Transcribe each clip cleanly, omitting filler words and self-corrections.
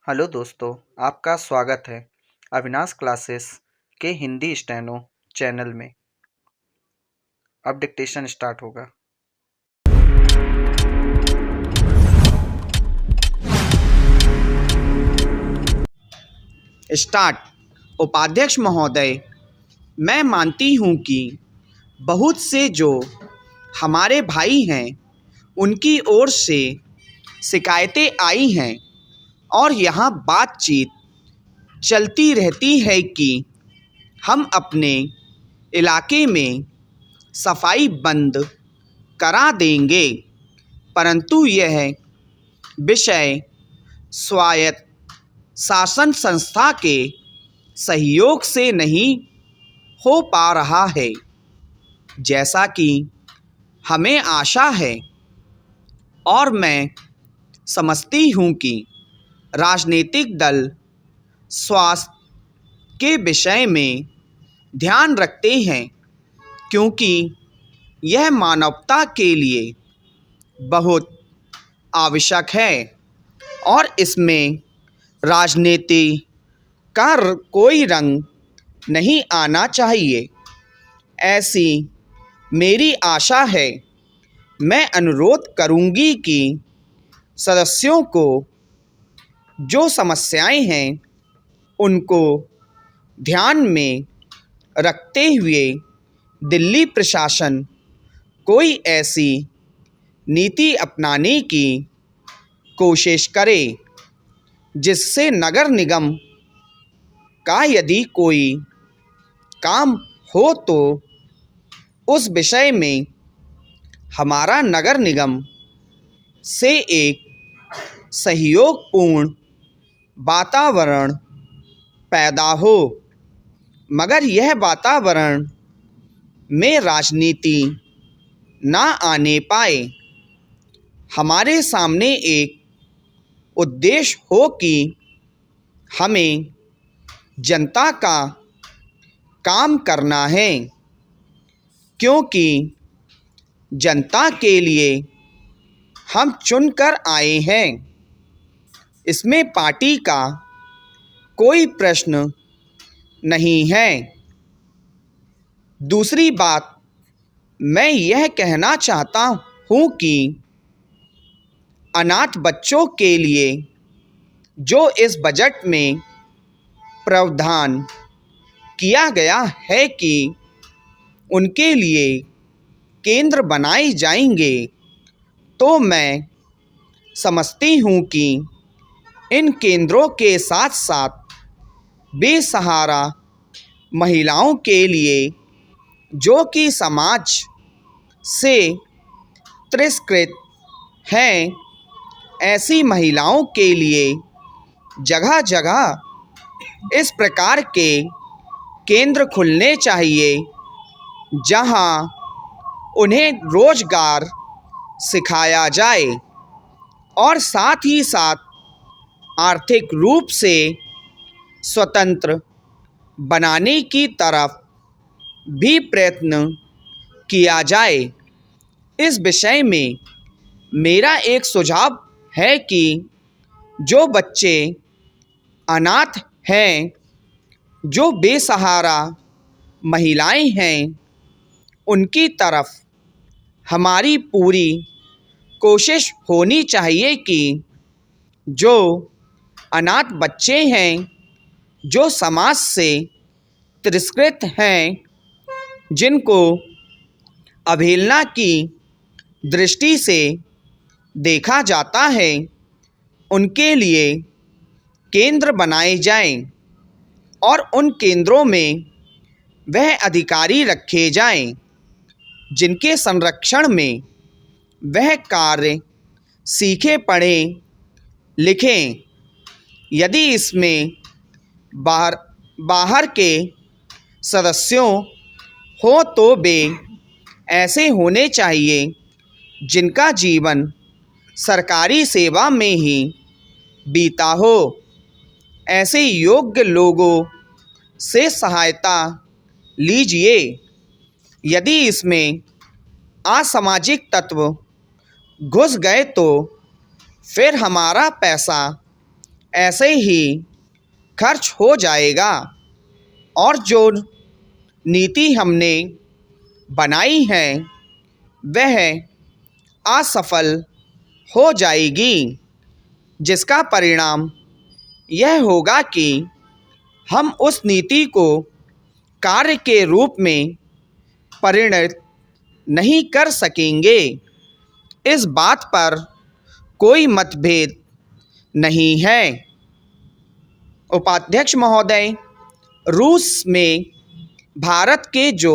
Hello दोस्तों, आपका स्वागत है अविनाश क्लासेस के हिंदी स्टेनो चैनल में। अब डिक्टेशन स्टार्ट होगा। स्टार्ट। उपाध्यक्ष महोदय, मैं मानती हूँ कि बहुत से जो हमारे भाई हैं उनकी ओर से शिकायतें आई हैं और यहाँ बातचीत चलती रहती है कि हम अपने इलाके में सफाई बंद करा देंगे, परंतु यह विषय स्वायत्त शासन संस्था के सहयोग से नहीं हो पा रहा है जैसा कि हमें आशा है। और मैं समझती हूँ कि राजनीतिक दल स्वास्थ्य के विषय में ध्यान रखते हैं क्योंकि यह मानवता के लिए बहुत आवश्यक है और इसमें राजनीति का कोई रंग नहीं आना चाहिए, ऐसी मेरी आशा है। मैं अनुरोध करूंगी कि सदस्यों को जो समस्याएं हैं उनको ध्यान में रखते हुए दिल्ली प्रशासन कोई ऐसी नीति अपनाने की कोशिश करे जिससे नगर निगम का यदि कोई काम हो तो उस विषय में हमारा नगर निगम से एक सहयोगपूर्ण वातावरण पैदा हो, मगर यह वातावरण में राजनीति ना आने पाए। हमारे सामने एक उद्देश्य हो कि हमें जनता का काम करना है, क्योंकि जनता के लिए हम चुनकर आए हैं। इसमें पार्टी का कोई प्रश्न नहीं है। दूसरी बात, मैं यह कहना चाहता हूँ कि अनाथ बच्चों के लिए जो इस बजट में प्रावधान किया गया है कि उनके लिए केंद्र बनाए जाएंगे, तो मैं समझती हूँ कि इन केंद्रों के साथ साथ बेसहारा महिलाओं के लिए जो कि समाज से तिरस्कृत हैं, ऐसी महिलाओं के लिए जगह जगह इस प्रकार के केंद्र खुलने चाहिए जहां उन्हें रोजगार सिखाया जाए और साथ ही साथ आर्थिक रूप से स्वतंत्र बनाने की तरफ भी प्रयत्न किया जाए। इस विषय में मेरा एक सुझाव है कि जो बच्चे अनाथ हैं, जो बेसहारा महिलाएं हैं, उनकी तरफ हमारी पूरी कोशिश होनी चाहिए कि जो अनाथ बच्चे हैं, जो समाज से तिरस्कृत हैं, जिनको अवहेलना की दृष्टि से देखा जाता है, उनके लिए केंद्र बनाए जाएं और उन केंद्रों में वह अधिकारी रखे जाएं जिनके संरक्षण में वह कार्य सीखे पढ़े लिखें। यदि इसमें बाहर के सदस्यों हो तो वे ऐसे होने चाहिए जिनका जीवन सरकारी सेवा में ही बीता हो। ऐसे योग्य लोगों से सहायता लीजिए। यदि इसमें असामाजिक तत्व घुस गए तो फिर हमारा पैसा ऐसे ही खर्च हो जाएगा और जो नीति हमने बनाई है वह असफल हो जाएगी, जिसका परिणाम यह होगा कि हम उस नीति को कार्य के रूप में परिणत नहीं कर सकेंगे। इस बात पर कोई मतभेद नहीं है। उपाध्यक्ष महोदय, रूस में भारत के जो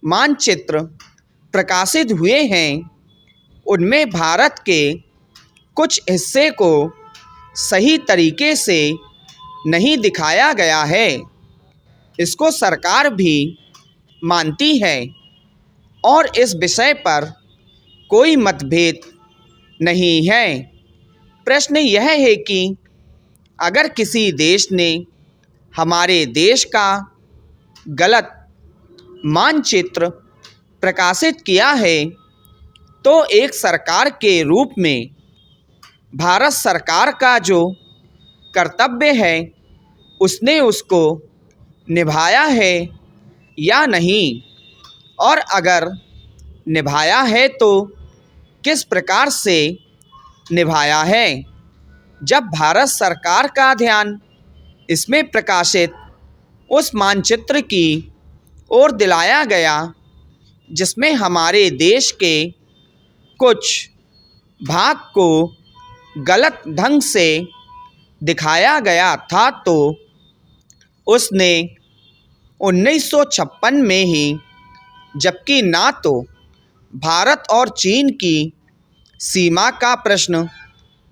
मानचित्र प्रकाशित हुए हैं उनमें भारत के कुछ हिस्से को सही तरीके से नहीं दिखाया गया है। इसको सरकार भी मानती है और इस विषय पर कोई मतभेद नहीं है। प्रश्न यह है कि अगर किसी देश ने हमारे देश का गलत मानचित्र प्रकाशित किया है तो एक सरकार के रूप में भारत सरकार का जो कर्तव्य है उसने उसको निभाया है या नहीं, और अगर निभाया है तो किस प्रकार से निभाया है। जब भारत सरकार का ध्यान इसमें प्रकाशित उस मानचित्र की ओर दिलाया गया जिसमें हमारे देश के कुछ भाग को गलत ढंग से दिखाया गया था, तो उसने 1956 में ही, जबकि ना तो भारत और चीन की सीमा का प्रश्न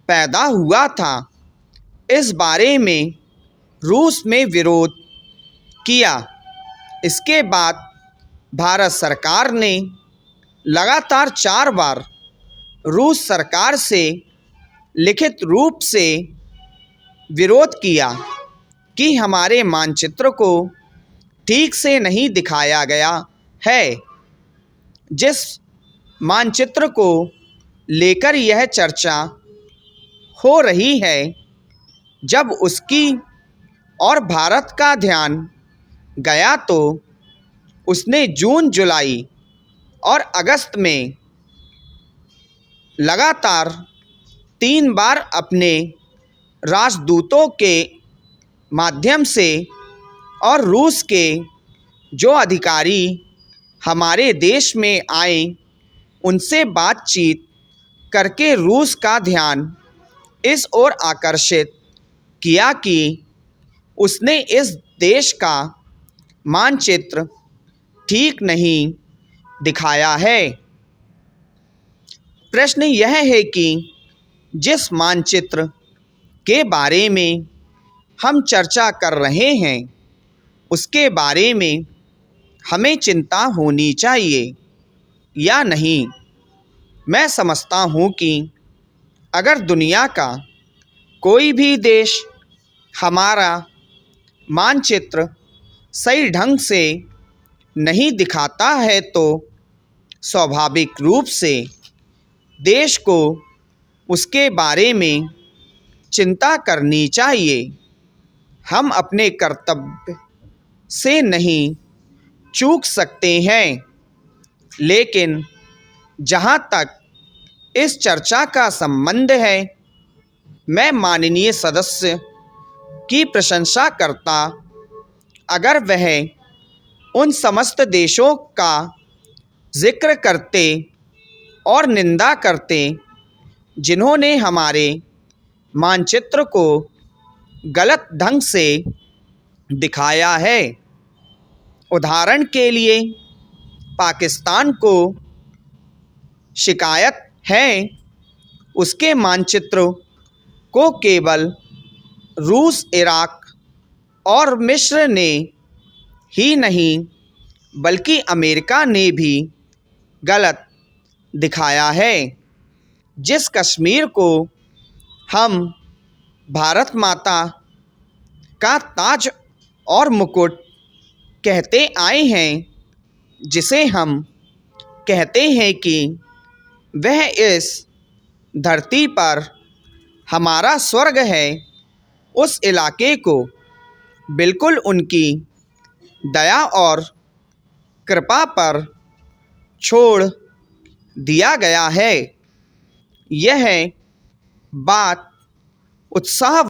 पैदा हुआ था, इस बारे में रूस में विरोध किया। इसके बाद भारत सरकार ने लगातार 4 बार रूस सरकार से लिखित रूप से विरोध किया कि हमारे मानचित्र को ठीक से नहीं दिखाया गया है। जिस मानचित्र को लेकर यह चर्चा हो रही है, जब उसकी और भारत का ध्यान गया तो उसने जून, जुलाई और अगस्त में लगातार 3 बार अपने राजदूतों के माध्यम से और रूस के जो अधिकारी हमारे देश में आए उनसे बातचीत करके रूस का ध्यान इस ओर आकर्षित किया कि उसने इस देश का मानचित्र ठीक नहीं दिखाया है। प्रश्न यह है कि जिस मानचित्र के बारे में हम चर्चा कर रहे हैं उसके बारे में हमें चिंता होनी चाहिए या नहीं। मैं समझता हूँ कि अगर दुनिया का कोई भी देश हमारा मानचित्र सही ढंग से नहीं दिखाता है तो स्वाभाविक रूप से देश को उसके बारे में चिंता करनी चाहिए। हम अपने कर्तव्य से नहीं चूक सकते हैं, लेकिन जहाँ तक इस चर्चा का संबंध है, मैं माननीय सदस्य की प्रशंसा करता अगर वह उन समस्त देशों का जिक्र करते और निंदा करते जिन्होंने हमारे मानचित्र को गलत ढंग से दिखाया है। उदाहरण के लिए पाकिस्तान को शिकायत है उसके मानचित्र को केवल रूस, इराक और मिस्र ने ही नहीं बल्कि अमेरिका ने भी गलत दिखाया है। जिस कश्मीर को हम भारत माता का ताज और मुकुट कहते आए हैं, जिसे हम कहते हैं कि वह इस धरती पर हमारा स्वर्ग है, उस इलाके को बिल्कुल उनकी दया और कृपा पर छोड़ दिया गया है। यह बात उत्साह